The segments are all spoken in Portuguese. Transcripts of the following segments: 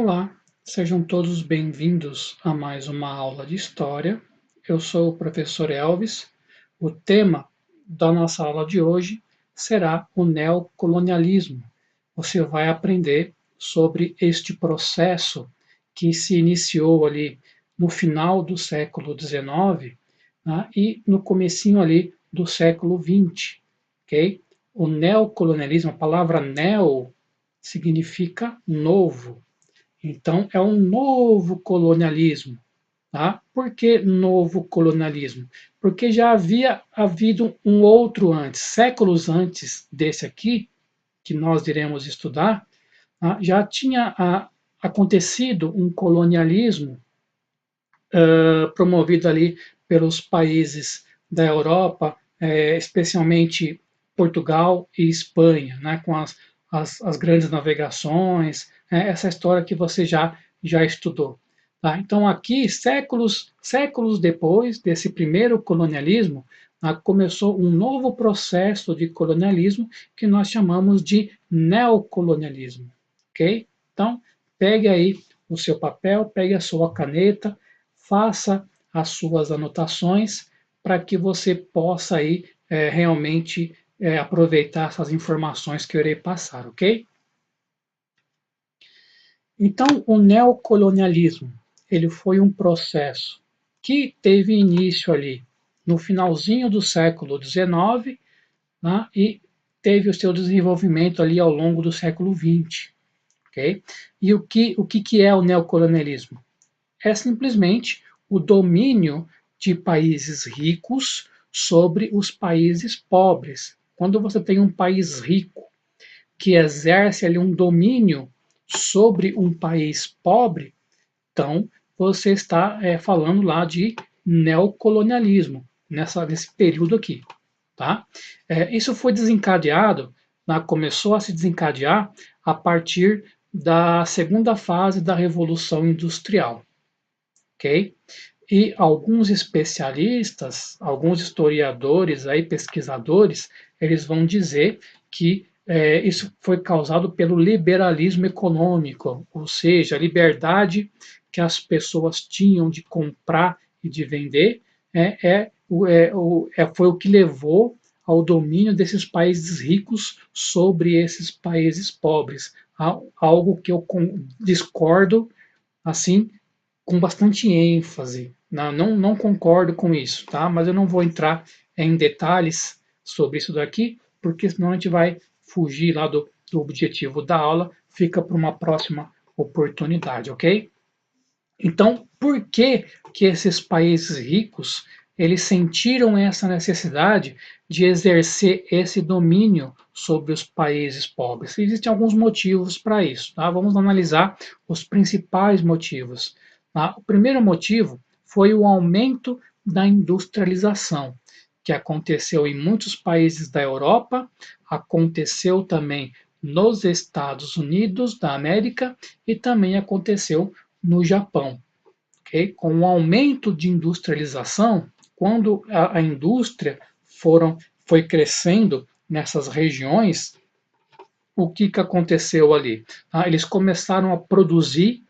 Olá, sejam todos bem-vindos a mais uma aula de História. Eu sou o professor Elvis. O tema da nossa aula de hoje será o neocolonialismo. Você vai aprender sobre este processo que se iniciou ali no final do século XIX, né, e no comecinho ali do século XX, ok? O neocolonialismo, a palavra neo significa novo. Então, é um novo colonialismo. Tá? Por que novo colonialismo? Porque já havia havido um outro antes, séculos antes desse aqui, que nós iremos estudar, tá? Já tinha acontecido um colonialismo promovido ali pelos países da Europa, especialmente Portugal e Espanha, né, com as grandes navegações, essa história que você já estudou. Tá? Então, aqui, séculos depois desse primeiro colonialismo, começou um novo processo de colonialismo que nós chamamos de neocolonialismo. Ok? Então, pegue aí o seu papel, pegue a sua caneta, faça as suas anotações para que você possa aí realmente aproveitar essas informações que eu irei passar, ok? Então, o neocolonialismo, ele foi um processo que teve início ali no finalzinho do século XIX, né, e teve o seu desenvolvimento ali ao longo do século XX, ok? E o que é o neocolonialismo? É simplesmente o domínio de países ricos sobre os países pobres. Quando você tem um país rico que exerce ali um domínio sobre um país pobre, então você está falando lá de neocolonialismo nesse período aqui, tá? Isso foi desencadeado, começou a se desencadear a partir da segunda fase da Revolução Industrial, ok? E alguns especialistas, alguns historiadores, aí, pesquisadores, eles vão dizer que isso foi causado pelo liberalismo econômico, ou seja, a liberdade que as pessoas tinham de comprar e de vender foi o que levou ao domínio desses países ricos sobre esses países pobres. Algo que eu discordo, assim, com bastante ênfase. Não concordo com isso, tá? Mas eu não vou entrar em detalhes sobre isso daqui, porque senão a gente vai fugir lá do objetivo da aula, fica para uma próxima oportunidade, ok? Então, por que esses países ricos eles sentiram essa necessidade de exercer esse domínio sobre os países pobres? Existem alguns motivos para isso, tá? Vamos analisar os principais motivos. Tá? O primeiro motivo foi o aumento da industrialização, que aconteceu em muitos países da Europa, aconteceu também nos Estados Unidos da América e também aconteceu no Japão. Okay? Com o aumento de industrialização, quando a indústria foi crescendo nessas regiões, o que aconteceu ali? Eles começaram a produzir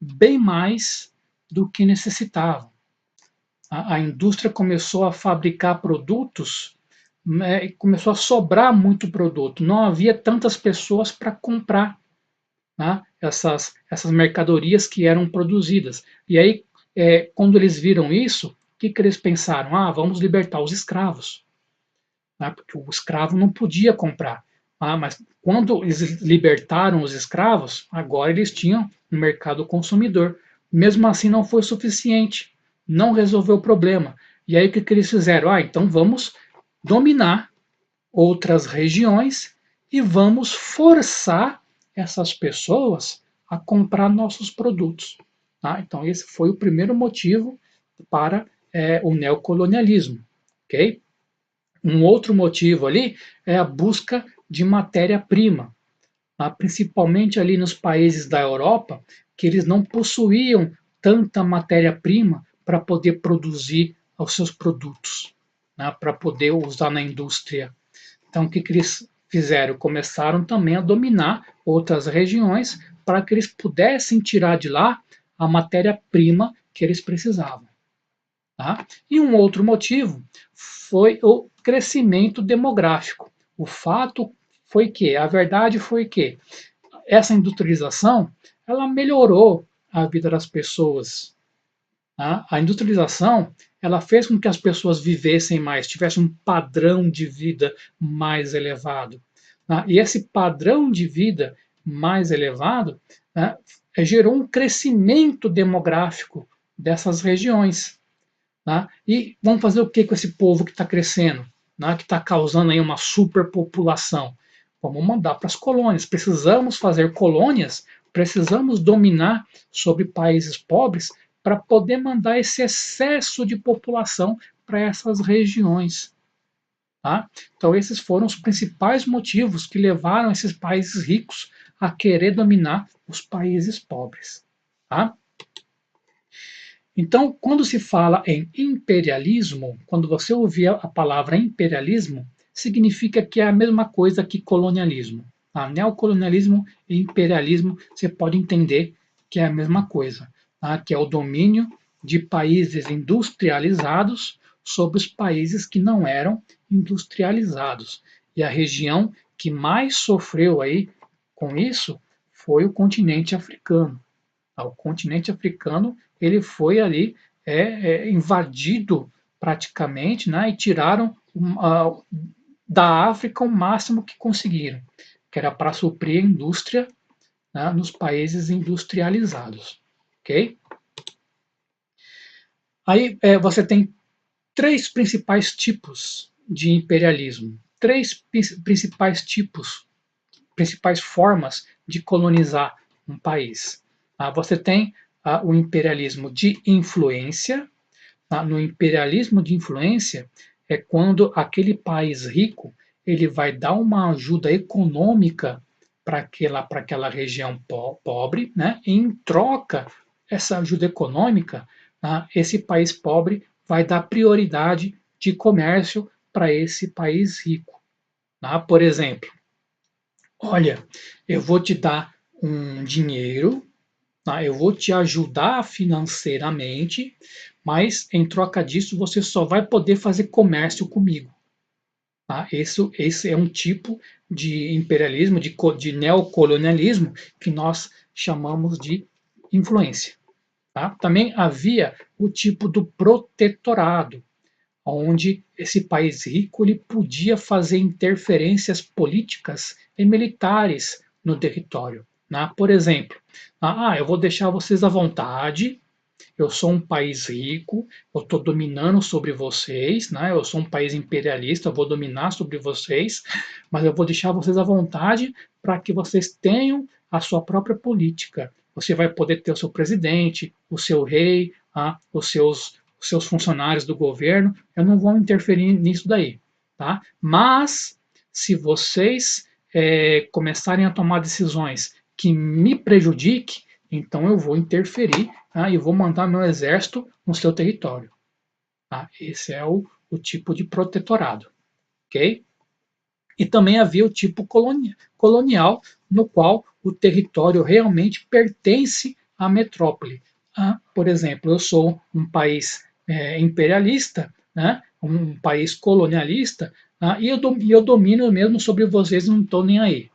bem mais do que necessitavam. A indústria começou a fabricar produtos, né, e começou a sobrar muito produto. Não havia tantas pessoas para comprar, né, essas mercadorias que eram produzidas. E aí, quando eles viram isso, o que eles pensaram? Vamos libertar os escravos, né, porque o escravo não podia comprar. Mas quando eles libertaram os escravos, agora eles tinham um mercado consumidor. Mesmo assim, não foi suficiente, não resolveu o problema. E aí, o que eles fizeram? Então vamos dominar outras regiões e vamos forçar essas pessoas a comprar nossos produtos. Tá? Então, esse foi o primeiro motivo para o neocolonialismo. Okay? Um outro motivo ali é a busca de matéria-prima, tá? Principalmente ali nos países da Europa, que eles não possuíam tanta matéria-prima para poder produzir os seus produtos, né? Para poder usar na indústria. Então, o que eles fizeram? Começaram também a dominar outras regiões para que eles pudessem tirar de lá a matéria-prima que eles precisavam. Tá? E um outro motivo foi o crescimento demográfico. O fato foi que, a verdade foi que essa industrialização ela melhorou a vida das pessoas. Tá? A industrialização ela fez com que as pessoas vivessem mais, tivessem um padrão de vida mais elevado. Tá? E esse padrão de vida mais elevado, né, gerou um crescimento demográfico dessas regiões. Tá? E vamos fazer o que com esse povo que está crescendo, né, que está causando aí uma superpopulação? Vamos mandar para as colônias. Precisamos fazer colônias, precisamos dominar sobre países pobres para poder mandar esse excesso de população para essas regiões. Tá? Então, esses foram os principais motivos que levaram esses países ricos a querer dominar os países pobres. Tá? Então, quando se fala em imperialismo, quando você ouvir a palavra imperialismo, significa que é a mesma coisa que colonialismo. Tá? Neocolonialismo e imperialismo, você pode entender que é a mesma coisa, tá? Que é o domínio de países industrializados sobre os países que não eram industrializados. E a região que mais sofreu aí com isso foi o continente africano. O continente africano ele foi ali invadido praticamente, né, e tiraram da África o máximo que conseguiram, que era para suprir a indústria, né, nos países industrializados, ok? Aí você tem três principais tipos de imperialismo, três principais tipos, principais formas de colonizar um país. Você tem o imperialismo de influência. No imperialismo de influência é quando aquele país rico ele vai dar uma ajuda econômica para aquela região pobre, né? E em troca essa ajuda econômica, esse país pobre vai dar prioridade de comércio para esse país rico. Por exemplo, olha, eu vou te dar um dinheiro, tá? Eu vou te ajudar financeiramente, mas em troca disso você só vai poder fazer comércio comigo. Tá? Esse é um tipo de imperialismo, de neocolonialismo, que nós chamamos de influência. Tá? Também havia o tipo do protetorado, onde esse país rico ele podia fazer interferências políticas e militares no território. Né? Por exemplo, eu vou deixar vocês à vontade, eu sou um país rico, eu estou dominando sobre vocês, né? Eu sou um país imperialista, eu vou dominar sobre vocês, mas eu vou deixar vocês à vontade para que vocês tenham a sua própria política. Você vai poder ter o seu presidente, o seu rei, os seus funcionários do governo, eu não vou interferir nisso daí. Tá? Mas, se vocês começarem a tomar decisões que me prejudiquem, então eu vou interferir, e vou mandar meu exército no seu território. Tá? Esse é o tipo de protetorado. Okay? E também havia o tipo colonial, no qual o território realmente pertence à metrópole. Por exemplo, eu sou um país imperialista, né, um país colonialista, e eu domino mesmo sobre vocês, não estou nem aí.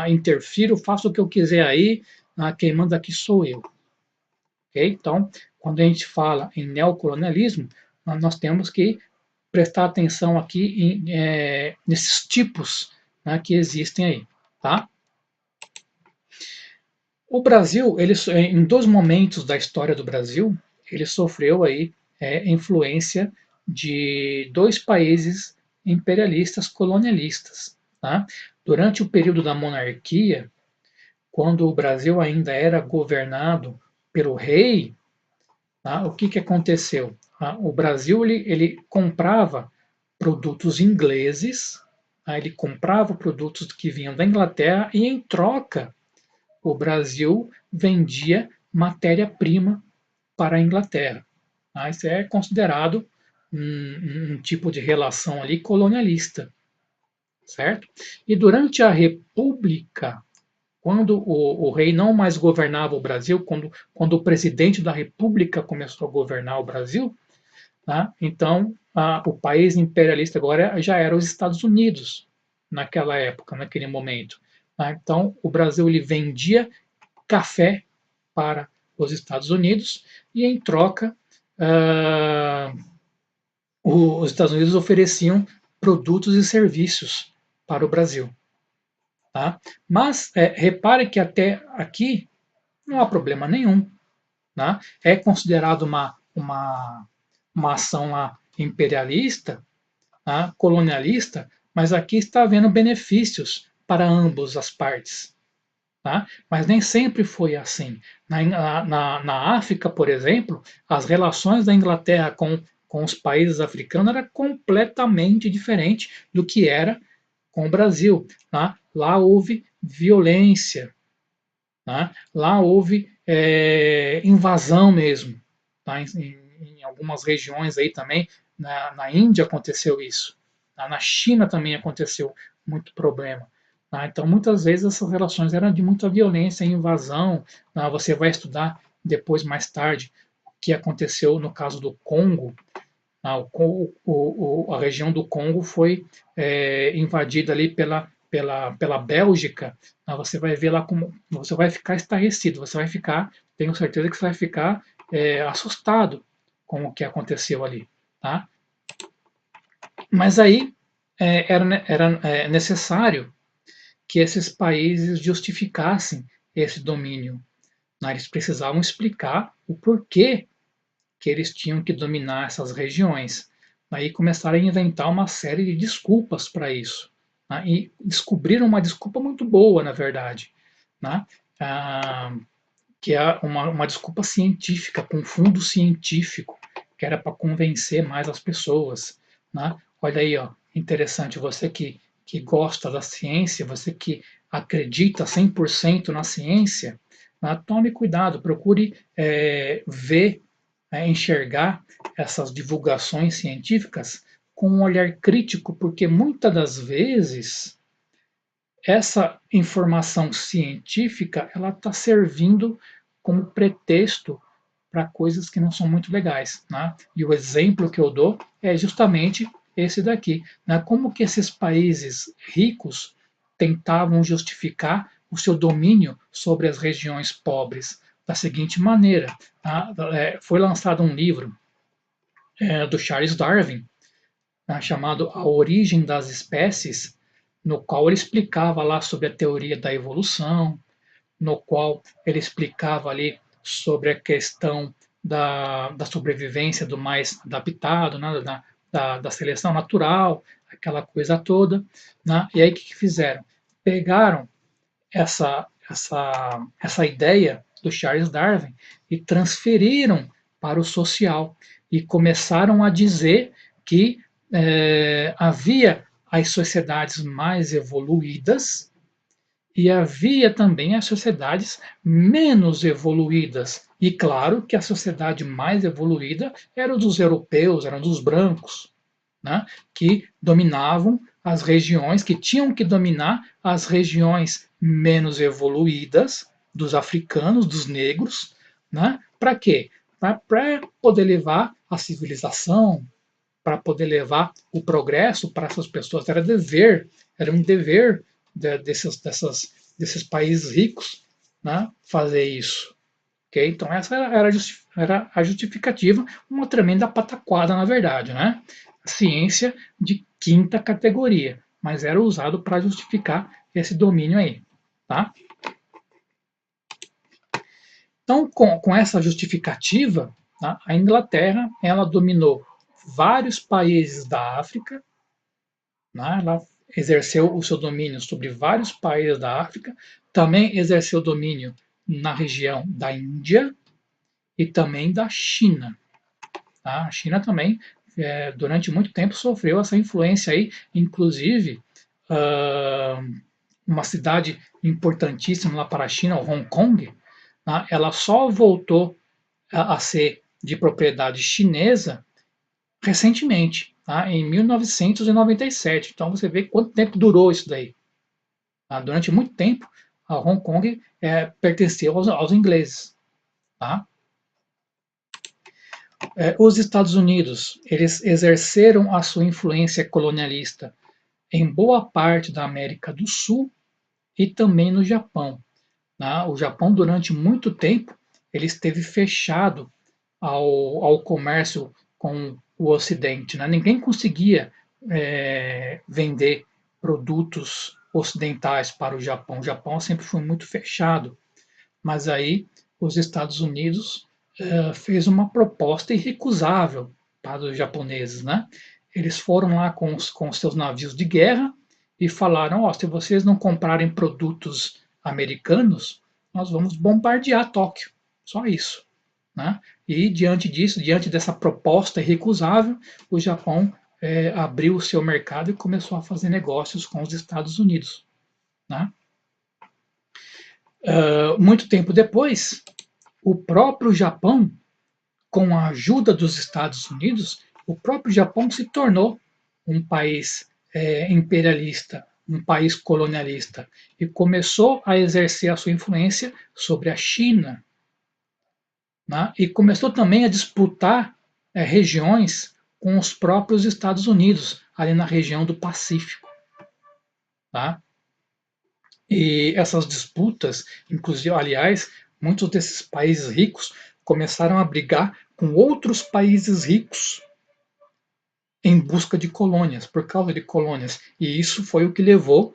Interfiro, faço o que eu quiser aí, quem manda aqui sou eu. Okay? Então, quando a gente fala em neocolonialismo, nós temos que prestar atenção aqui nesses tipos, né, que existem aí. Tá? O Brasil, em dois momentos da história do Brasil, ele sofreu aí influência de dois países imperialistas colonialistas. Tá? Durante o período da monarquia, quando o Brasil ainda era governado pelo rei, o que aconteceu? O Brasil ele comprava produtos ingleses, ele comprava produtos que vinham da Inglaterra e, em troca, o Brasil vendia matéria-prima para a Inglaterra. Isso é considerado um tipo de relação ali colonialista, certo? E durante a República, quando o rei não mais governava o Brasil, quando o presidente da República começou a governar o Brasil, tá? Então o país imperialista agora já era os Estados Unidos naquela época, naquele momento. Tá? Então o Brasil ele vendia café para os Estados Unidos e em troca os Estados Unidos ofereciam produtos e serviços para o Brasil. Tá? Mas repare que até aqui não há problema nenhum. Tá? É considerado uma ação lá imperialista, tá? Colonialista, mas aqui está havendo benefícios para ambas as partes. Tá? Mas nem sempre foi assim. Na África, por exemplo, as relações da Inglaterra com os países africanos era completamente diferente do que era com o Brasil. Tá? Lá houve violência, tá? Lá houve invasão mesmo. Tá? Em algumas regiões aí também, na Índia aconteceu isso. Tá? Na China também aconteceu muito problema. Tá? Então, muitas vezes essas relações eram de muita violência, invasão. Tá? Você vai estudar depois, mais tarde, o que aconteceu no caso do Congo. Tá? A região do Congo foi invadida ali pela Bélgica. Tá? Você vai ver lá como você vai ficar estarrecido, você vai ficar, tenho certeza que você vai ficar assustado com o que aconteceu ali. Tá? Mas aí era necessário que esses países justificassem esse domínio. Né? Eles precisavam explicar o porquê que eles tinham que dominar essas regiões. Aí começaram a inventar uma série de desculpas para isso. Né? E descobriram uma desculpa muito boa, na verdade, né? Que é uma desculpa científica, com um fundo científico, que era para convencer mais as pessoas. Né? Olha aí, ó, interessante, você que gosta da ciência, você que acredita 100% na ciência, né? Tome cuidado, procure ver, enxergar essas divulgações científicas com um olhar crítico, porque muitas das vezes essa informação científica ela está servindo como pretexto para coisas que não são muito legais. Né? E o exemplo que eu dou é justamente esse daqui. Né? Como que esses países ricos tentavam justificar o seu domínio sobre as regiões pobres? Da seguinte maneira, tá? Foi lançado um livro do Charles Darwin, né, chamado A Origem das Espécies, no qual ele explicava lá sobre a teoria da evolução, no qual ele explicava ali sobre a questão da sobrevivência do mais adaptado, né, da seleção natural, aquela coisa toda. Né? E aí o que fizeram? Pegaram essa ideia do Charles Darwin e transferiram para o social e começaram a dizer que havia as sociedades mais evoluídas e havia também as sociedades menos evoluídas. E claro que a sociedade mais evoluída era dos europeus, eram dos brancos, né, que dominavam as regiões, que tinham que dominar as regiões menos evoluídas dos africanos, dos negros, né, para quê? Para poder levar a civilização, para poder levar o progresso para essas pessoas. Era um dever desses países ricos, né, fazer isso. Okay? Então essa era a justificativa, uma tremenda pataquada, na verdade. Né? Ciência de quinta categoria, mas era usado para justificar esse domínio aí. Tá? Então, com essa justificativa, tá, a Inglaterra ela dominou vários países da África, né, ela exerceu o seu domínio sobre vários países da África, também exerceu domínio na região da Índia e também da China. Tá? A China também, durante muito tempo, sofreu essa influência aí, inclusive uma cidade importantíssima lá para a China, Hong Kong, tá? Ela só voltou a ser de propriedade chinesa recentemente, tá? Em 1997. Então você vê quanto tempo durou isso daí. Tá? Durante muito tempo, a Hong Kong pertenceu aos ingleses. Tá? Os Estados Unidos, eles exerceram a sua influência colonialista em boa parte da América do Sul e também no Japão. Né? O Japão, durante muito tempo, ele esteve fechado ao comércio com o Ocidente. Né? Ninguém conseguia vender produtos ocidentais para o Japão. O Japão sempre foi muito fechado. Mas aí os Estados Unidos fez uma proposta irrecusável para os japoneses. Né? Eles foram lá com os seus navios de guerra e falaram: se vocês não comprarem produtos americanos, nós vamos bombardear Tóquio. Só isso. Né? E diante disso, diante dessa proposta irrecusável, o Japão abriu o seu mercado e começou a fazer negócios com os Estados Unidos. Né? Muito tempo depois, o próprio Japão, com a ajuda dos Estados Unidos, o próprio Japão se tornou um país imperialista, um país colonialista, e começou a exercer a sua influência sobre a China. Né? E começou também a disputar regiões com os próprios Estados Unidos, ali na região do Pacífico. Tá? E essas disputas, inclusive, aliás, muitos desses países ricos começaram a brigar com outros países ricos em busca de colônias, por causa de colônias. E isso foi o que levou,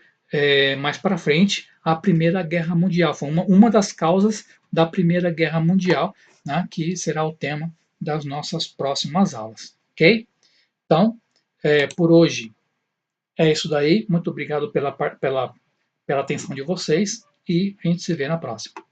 mais para frente, à Primeira Guerra Mundial. Foi uma das causas da Primeira Guerra Mundial, né, que será o tema das nossas próximas aulas. Ok? Então, por hoje é isso daí. Muito obrigado pela atenção de vocês e a gente se vê na próxima.